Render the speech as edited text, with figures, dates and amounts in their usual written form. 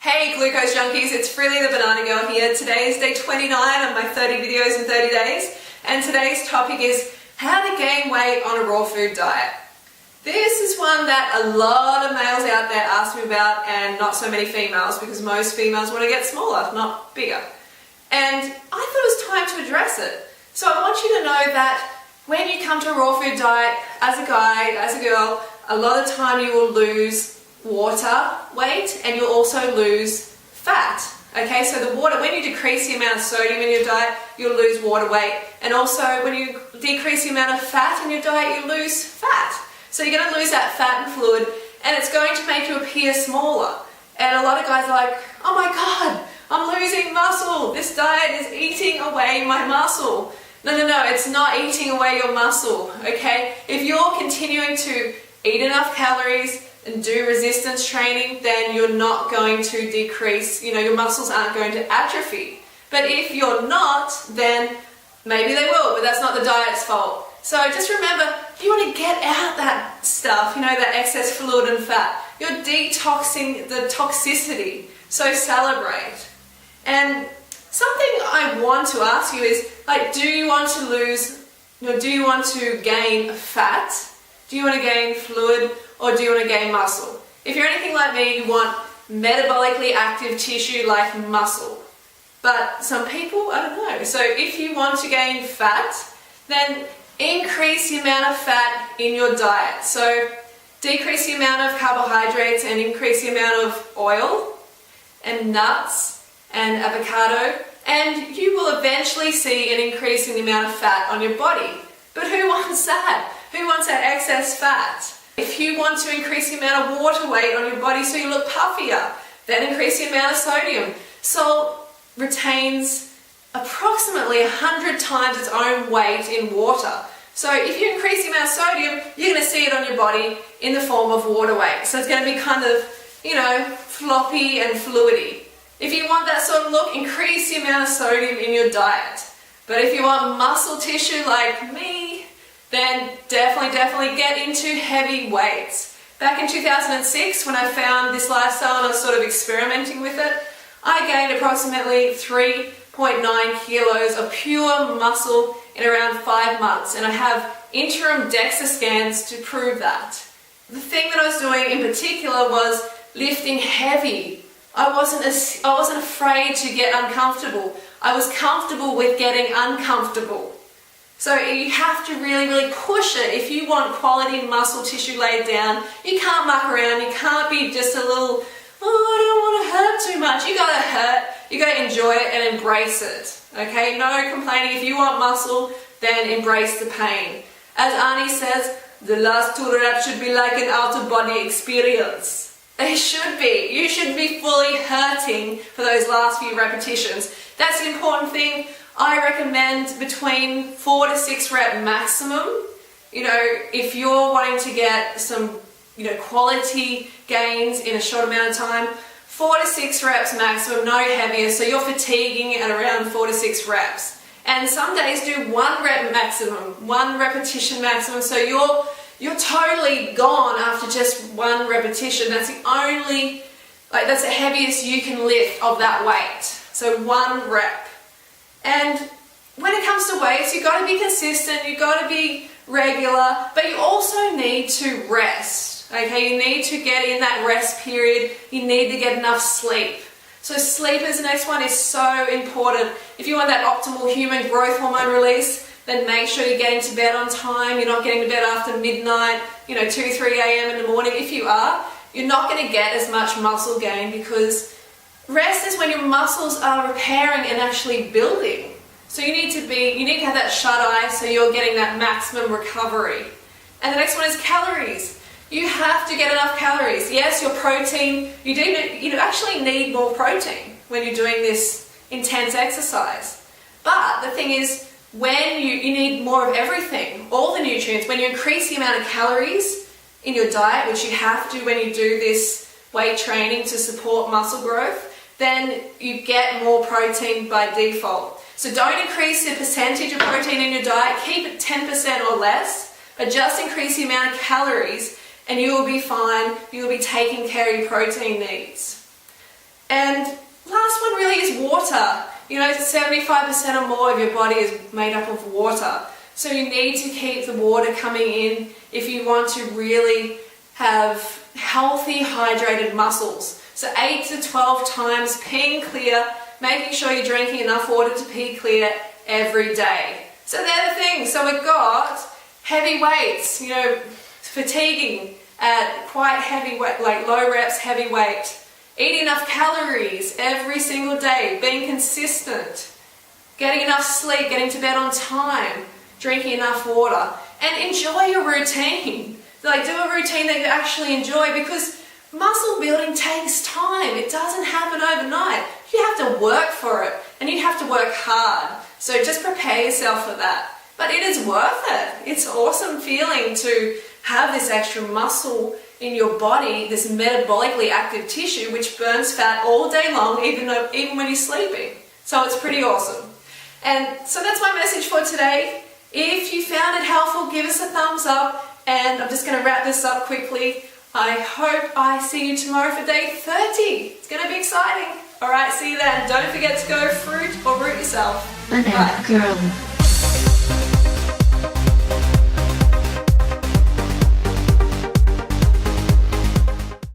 Hey glucose junkies, it's Freely the Banana Girl here. Today is day 29 of my 30 videos in 30 days, and today's topic is how to gain weight on a raw food diet. This is one that a lot of males out there ask me about, and not so many females, because most females want to get smaller, not bigger. And I thought it was time to address it. So I want you to know that when you come to a raw food diet, as a guy, as a girl, a lot of the time you will lose water weight and you'll also lose fat. Okay, so the water, when you decrease the amount of sodium in your diet, you'll lose water weight, and also when you decrease the amount of fat in your diet, you lose fat. So you're going to lose that fat and fluid, and it's going to make you appear smaller. And a lot of guys are like, oh my god, I'm losing muscle, this diet is eating away my muscle. No, it's not eating away your muscle, okay? If you're continuing to eat enough calories and do resistance training, then you're not going to decrease, your muscles aren't going to atrophy. But if you're not, then maybe they will, but that's not the diet's fault. So just remember, you want to get out that stuff, that excess fluid and fat. You're detoxing the toxicity, so celebrate. And something I want to ask you is, do you want to lose, do you want to gain fat? Do you want to gain fluid, or do you want to gain muscle? If you're anything like me, you want metabolically active tissue like muscle. But some people, I don't know. So if you want to gain fat, then increase the amount of fat in your diet. So decrease the amount of carbohydrates and increase the amount of oil and nuts and avocado, and you will eventually see an increase in the amount of fat on your body. But who wants that? Who wants that excess fat? If you want to increase the amount of water weight on your body so you look puffier, then increase the amount of sodium. Salt retains approximately 100 times its own weight in water. So if you increase the amount of sodium, you're going to see it on your body in the form of water weight. So it's going to be kind of, floppy and fluidy. If you want that sort of look, increase the amount of sodium in your diet. But if you want muscle tissue like me, then definitely get into heavy weights. Back in 2006, when I found this lifestyle and I was sort of experimenting with it, I gained approximately 3.9 kilos of pure muscle in around 5 months, and I have interim dexascans to prove that. The thing that I was doing in particular was lifting heavy. I wasn't afraid to get uncomfortable. I was comfortable with getting uncomfortable. So you have to really push it. If you want quality muscle tissue laid down, you can't muck around. You can't be just a little, I don't want to hurt too much. You gotta hurt. You gotta enjoy it and embrace it. Okay? No complaining. If you want muscle, then embrace the pain. As Arnie says, the last 2 reps should be like an out-of-body experience. They should be. You should be fully hurting for those last few repetitions. That's the important thing. I recommend between 4 to 6 rep maximum. If you're wanting to get some, quality gains in a short amount of time, 4 to 6 reps maximum, no heavier. So you're fatiguing at around 4 to 6 reps. And some days do 1 rep maximum, 1 repetition maximum. So you're totally gone after just 1 repetition. That's the only, that's the heaviest you can lift of that weight. So 1 rep. And when it comes to weights, you've got to be consistent, you've got to be regular, but you also need to rest. Okay, you need to get in that rest period. You need to get enough sleep. So sleep is the next one, is so important. If you want that optimal human growth hormone release, then make sure you're getting to bed on time. You're not getting to bed after midnight, 2, 3 a.m. in the morning. If you are, you're not going to get as much muscle gain, because rest is when your muscles are repairing and actually building. So you need to have that shut eye so you're getting that maximum recovery. And the next one is calories. You have to get enough calories. Yes, your protein, you actually need more protein when you're doing this intense exercise. But the thing is, when you need more of everything, all the nutrients, when you increase the amount of calories in your diet, which you have to when you do this weight training to support muscle growth, then you get more protein by default. So don't increase the percentage of protein in your diet, keep it 10% or less, but just increase the amount of calories and you will be fine. You will be taking care of your protein needs. And water. You know, 75% or more of your body is made up of water. So you need to keep the water coming in if you want to really have healthy, hydrated muscles. So 8 to 12 times peeing clear, making sure you're drinking enough water to pee clear every day. So they're the things. So we've got heavy weights, you know, fatiguing at quite heavy weight, like low reps, heavy weight. Eat enough calories every single day, being consistent, getting enough sleep, getting to bed on time, drinking enough water, and enjoy your routine. Like, do a routine that you actually enjoy, because muscle building takes time. It doesn't happen overnight. You have to work for it, and you have to work hard. So just prepare yourself for that. But it is worth it. It's an awesome feeling to have this extra muscle in your body, this metabolically active tissue which burns fat all day long, even when you're sleeping. So it's pretty awesome. And so that's my message for today. If you found it helpful, give us a thumbs up, and I'm just going to wrap this up quickly. I hope I see you tomorrow for day 30. It's going to be exciting. Alright, see you then. Don't forget to go fruit or root yourself. Banana Girl.